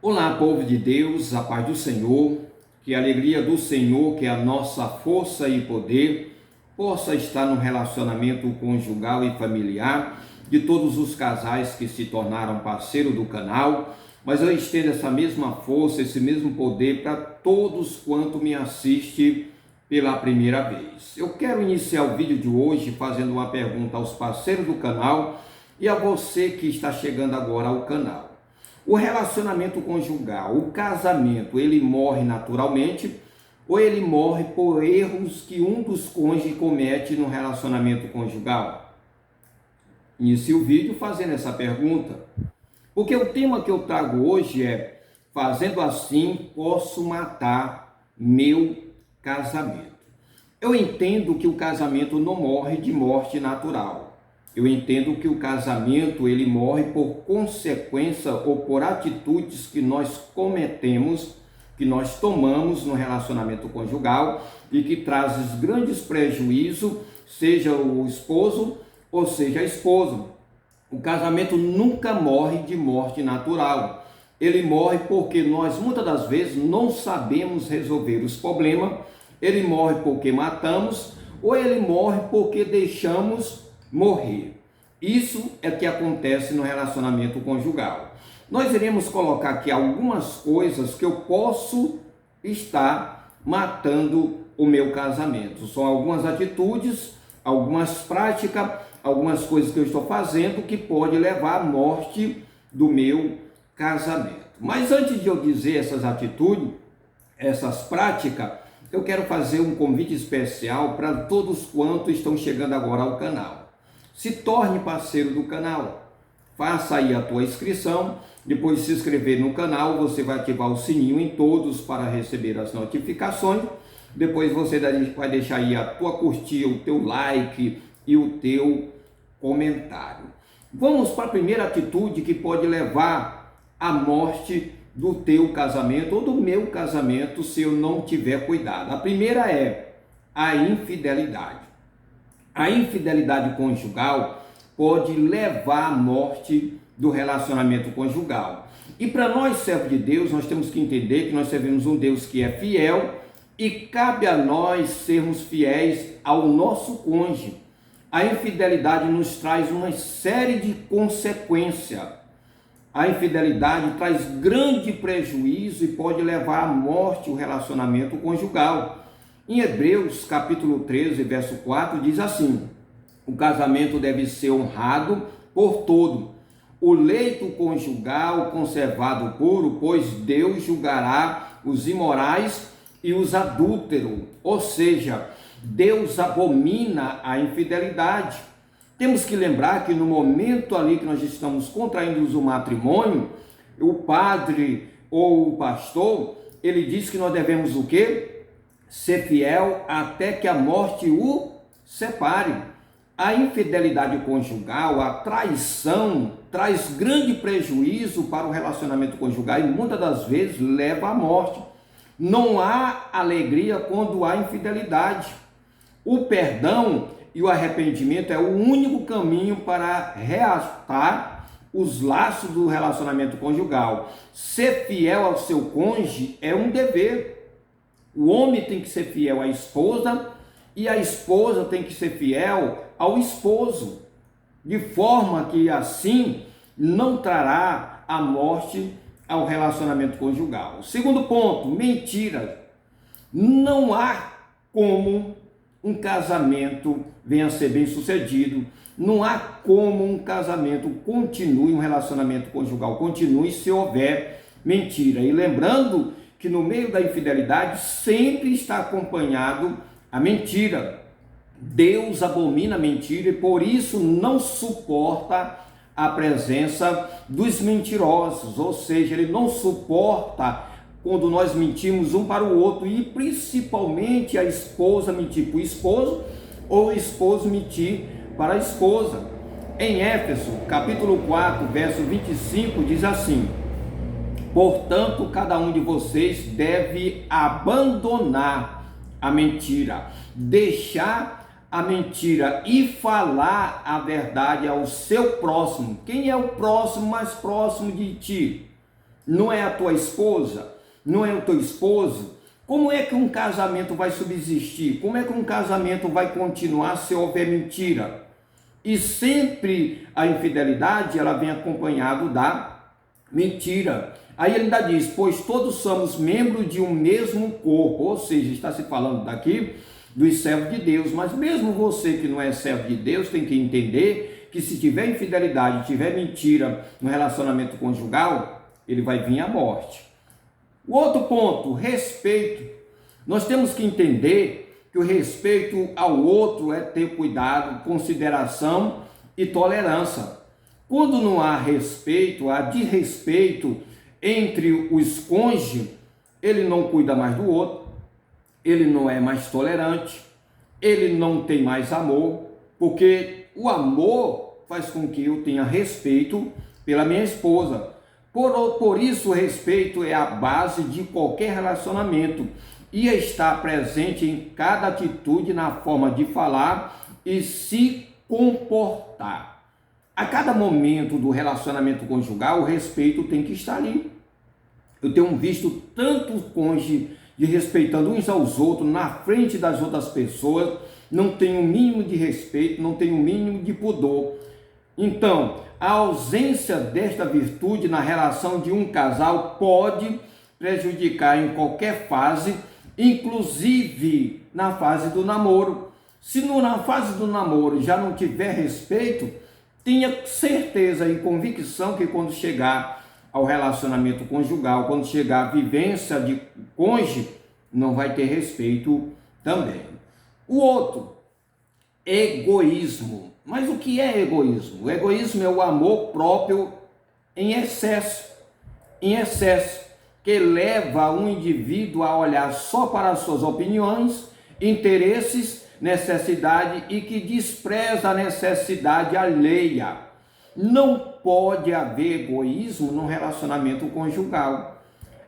Olá, povo de Deus, a paz do Senhor, que a alegria do Senhor, que é a nossa força e poder, possa estar no relacionamento conjugal e familiar de todos os casais que se tornaram parceiro do canal, mas eu estendo essa mesma força, esse mesmo poder para todos quanto me assiste pela primeira vez. Eu quero iniciar o vídeo de hoje fazendo uma pergunta aos parceiros do canal e a você que está chegando agora ao canal. O relacionamento conjugal, o casamento, ele morre naturalmente ou ele morre por erros que um dos cônjuges comete no relacionamento conjugal? Inicie o vídeo fazendo essa pergunta, porque o tema que eu trago hoje é: fazendo assim posso matar meu casamento. Eu entendo que o casamento não morre de morte natural. Eu entendo que o casamento ele morre por consequência ou por atitudes que nós cometemos, que nós tomamos no relacionamento conjugal e que trazem grandes prejuízos, seja o esposo ou seja a esposa. O casamento nunca morre de morte natural. Ele morre porque nós muitas das vezes não sabemos resolver os problemas. Ele morre porque matamos ou ele morre porque deixamos morrer. Isso é o que acontece no relacionamento conjugal. Nós iremos colocar aqui algumas coisas que eu posso estar matando o meu casamento. São algumas atitudes, algumas práticas, algumas coisas que eu estou fazendo que pode levar à morte do meu casamento. Mas antes de eu dizer essas atitudes, essas práticas, eu quero fazer um convite especial para todos quantos estão chegando agora ao canal. Se torne parceiro do canal, faça aí a tua inscrição, depois de se inscrever no canal, você vai ativar o sininho em todos para receber as notificações, depois você vai deixar aí a tua curtida, o teu like e o teu comentário. Vamos para a primeira atitude que pode levar à morte do teu casamento ou do meu casamento se eu não tiver cuidado. A primeira é a infidelidade. A infidelidade conjugal pode levar à morte do relacionamento conjugal. E para nós, servos de Deus, nós temos que entender que nós servimos um Deus que é fiel e cabe a nós sermos fiéis ao nosso cônjuge. A infidelidade nos traz uma série de consequências. A infidelidade traz grande prejuízo e pode levar à morte o relacionamento conjugal. Em Hebreus, capítulo 13, verso 4, diz assim: o casamento deve ser honrado por todo, o leito conjugal conservado puro, pois Deus julgará os imorais e os adúlteros. Ou seja, Deus abomina a infidelidade. Temos que lembrar que no momento ali que nós estamos contraindo o matrimônio, o padre ou o pastor, ele diz que nós devemos o quê? Ser fiel até que a morte o separe. A infidelidade conjugal, a traição, traz grande prejuízo para o relacionamento conjugal e muitas das vezes leva à morte. Não há alegria quando há infidelidade. O perdão e o arrependimento é o único caminho para reatar os laços do relacionamento conjugal. Ser fiel ao seu cônjuge é um dever. O homem tem que ser fiel à esposa e a esposa tem que ser fiel ao esposo, de forma que assim não trará a morte ao relacionamento conjugal. Segundo ponto, mentira. Não há como um casamento venha a ser bem sucedido, não há como um casamento continue, um relacionamento conjugal continue se houver mentira. E lembrando que no meio da infidelidade sempre está acompanhado a mentira. Deus abomina a mentira e por isso não suporta a presença dos mentirosos, ou seja, ele não suporta quando nós mentimos um para o outro, e principalmente a esposa mentir para o esposo ou o esposo mentir para a esposa. Em Éfeso, capítulo 4, verso 25, diz assim: portanto, cada um de vocês deve abandonar a mentira, deixar a mentira e falar a verdade ao seu próximo. Quem é o próximo mais próximo de ti? não é a tua esposa, não é o teu esposo, como é que um casamento vai subsistir? Como é que um casamento vai continuar se houver mentira? E sempre a infidelidade, ela vem acompanhado da mentira. Aí ele ainda diz, pois todos somos membros de um mesmo corpo, ou seja, está se falando daqui dos servos de Deus, mas mesmo você que não é servo de Deus tem que entender que se tiver infidelidade, tiver mentira no relacionamento conjugal, ele vai vir à morte. O outro ponto, respeito. Nós temos que entender que o respeito ao outro é ter cuidado, consideração e tolerância. Quando não há respeito, há desrespeito entre os cônjuges, ele não cuida mais do outro, ele não é mais tolerante, ele não tem mais amor, porque o amor faz com que eu tenha respeito pela minha esposa. Por isso, o respeito é a base de qualquer relacionamento e está presente em cada atitude, na forma de falar e se comportar. A cada momento do relacionamento conjugal, o respeito tem que estar ali. Eu tenho visto tantos cônjuges respeitando uns aos outros, na frente das outras pessoas, não tem um mínimo de respeito, não tem um mínimo de pudor. Então, a ausência desta virtude na relação de um casal pode prejudicar em qualquer fase, inclusive na fase do namoro. Se na fase do namoro já não tiver respeito, tenha certeza e convicção que quando chegar ao relacionamento conjugal, quando chegar à vivência de cônjuge, não vai ter respeito também. O outro, egoísmo. Mas o que é egoísmo? O egoísmo é o amor próprio em excesso, que leva um indivíduo a olhar só para as suas opiniões, interesses, necessidade e que despreza a necessidade alheia. Não pode haver egoísmo no relacionamento conjugal.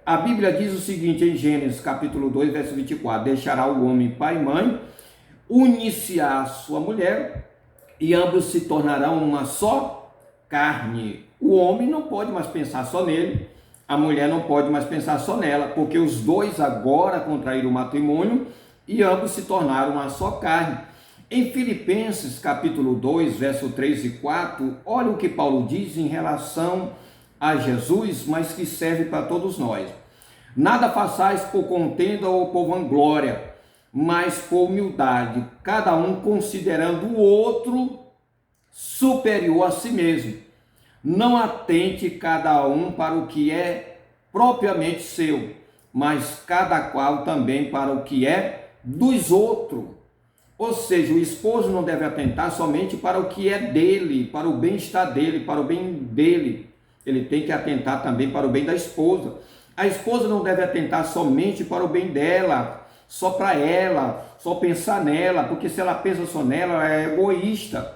A Bíblia diz o seguinte em Gênesis capítulo 2, verso 24, deixará o homem pai e mãe, unir-se à sua mulher e ambos se tornarão uma só carne. O homem não pode mais pensar só nele, a mulher não pode mais pensar só nela, porque os dois agora contraíram o matrimônio e ambos se tornaram uma só carne. Em Filipenses capítulo 2, verso 3 e 4, olha o que Paulo diz em relação a Jesus, mas que serve para todos nós. Nada façais por contenda ou por vanglória, mas por humildade, cada um considerando o outro superior a si mesmo. Não atente cada um para o que é propriamente seu, mas cada qual também para o que é dos outros. Ou seja, o esposo não deve atentar somente para o que é dele, para o bem-estar dele, para o bem dele. Ele tem que atentar também para o bem da esposa. A esposa não deve atentar somente para o bem dela, só para ela, só pensar nela, porque se ela pensa só nela, ela é egoísta.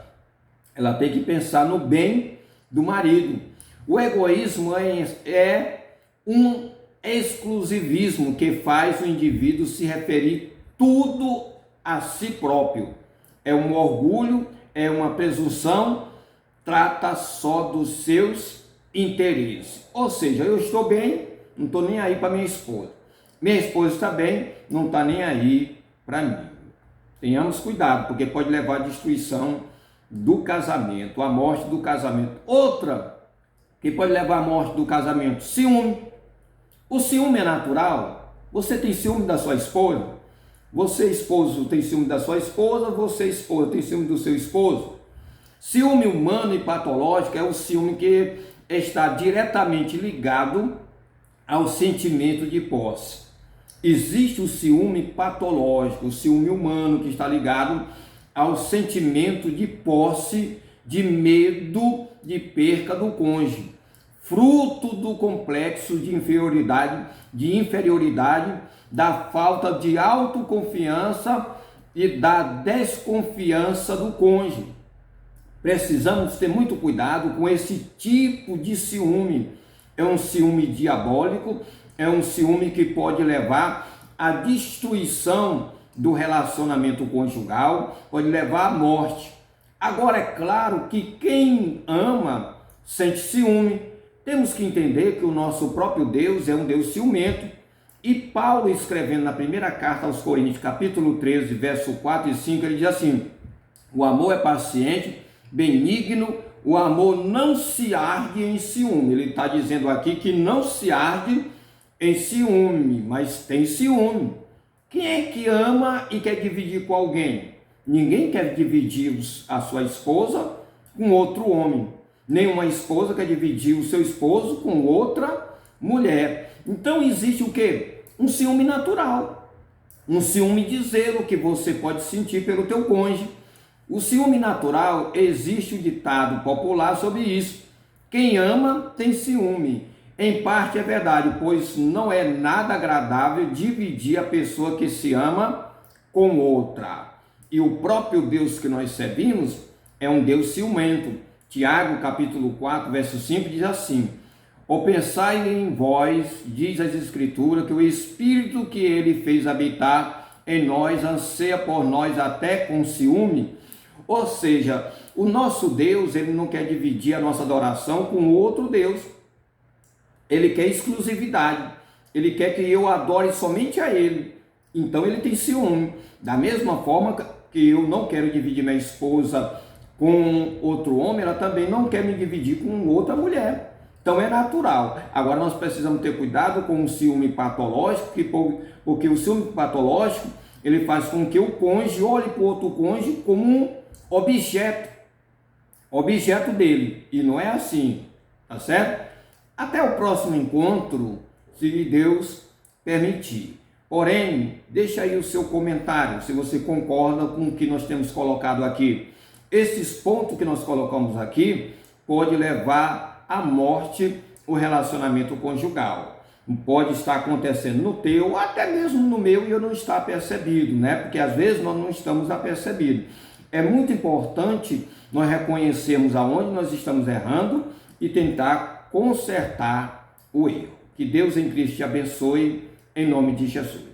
Ela tem que pensar no bem do marido. O egoísmo é um exclusivismo que faz o indivíduo se referir tudo a si próprio. É um orgulho, é uma presunção, trata só dos seus interesses. Ou seja, eu estou bem, não estou nem aí para minha esposa. Minha esposa está bem, não está nem aí para mim. Tenhamos cuidado, porque pode levar à destruição do casamento, à morte do casamento. Outra que pode levar à morte do casamento, ciúme. O ciúme é natural. Você tem ciúme da sua esposa? Você, esposo, tem ciúme da sua esposa? Você, esposa, tem ciúme do seu esposo? Ciúme humano e patológico é o ciúme que está diretamente ligado ao sentimento de posse. Existe o ciúme patológico, o ciúme humano que está ligado ao sentimento de posse, de medo de perca do cônjuge, fruto do complexo de inferioridade, da falta de autoconfiança e da desconfiança do cônjuge. Precisamos ter muito cuidado com esse tipo de ciúme. É um ciúme diabólico, é um ciúme que pode levar à destruição do relacionamento conjugal, pode levar à morte. Agora, é claro que quem ama sente ciúme, temos que entender que o nosso próprio Deus é um Deus ciumento. E Paulo, escrevendo na primeira carta aos Coríntios, capítulo 13, verso 4 e 5, ele diz assim: o amor é paciente, benigno, o amor não se arde em ciúme. Ele está dizendo aqui que não se arde em ciúme, mas tem ciúme. Quem é que ama e quer dividir com alguém? Ninguém quer dividir a sua esposa com outro homem. Nenhuma esposa quer dividir o seu esposo com outra mulher. Então existe o quê? Um ciúme natural. Um ciúme de zelo que você pode sentir pelo teu cônjuge. O ciúme natural, existe um ditado popular sobre isso. Quem ama tem ciúme. Em parte é verdade, pois não é nada agradável dividir a pessoa que se ama com outra. E o próprio Deus que nós servimos é um Deus ciumento. Tiago, capítulo 4, verso 5, diz assim: ou pensai em vós, diz as Escrituras, que o Espírito que ele fez habitar em nós anseia por nós até com ciúme. Ou seja, o nosso Deus, ele não quer dividir a nossa adoração com outro Deus. Ele quer exclusividade. Ele quer que eu adore somente a ele. Então ele tem ciúme. Da mesma forma que eu não quero dividir minha esposa com outro homem, ela também não quer me dividir com outra mulher. Então é natural. Agora nós precisamos ter cuidado com o ciúme patológico, porque o ciúme patológico, ele faz com que o cônjuge olhe para o outro cônjuge como um objeto dele. E não é assim, tá certo? Até o próximo encontro, se Deus permitir. Porém, deixa aí o seu comentário, se você concorda com o que nós temos colocado aqui. Esses pontos que nós colocamos aqui pode levar à morte o relacionamento conjugal. Pode estar acontecendo no teu, até mesmo no meu, e eu não estar apercebido, né? Porque às vezes nós não estamos apercebidos. É muito importante nós reconhecermos aonde nós estamos errando e tentar consertar o erro. Que Deus em Cristo te abençoe, em nome de Jesus.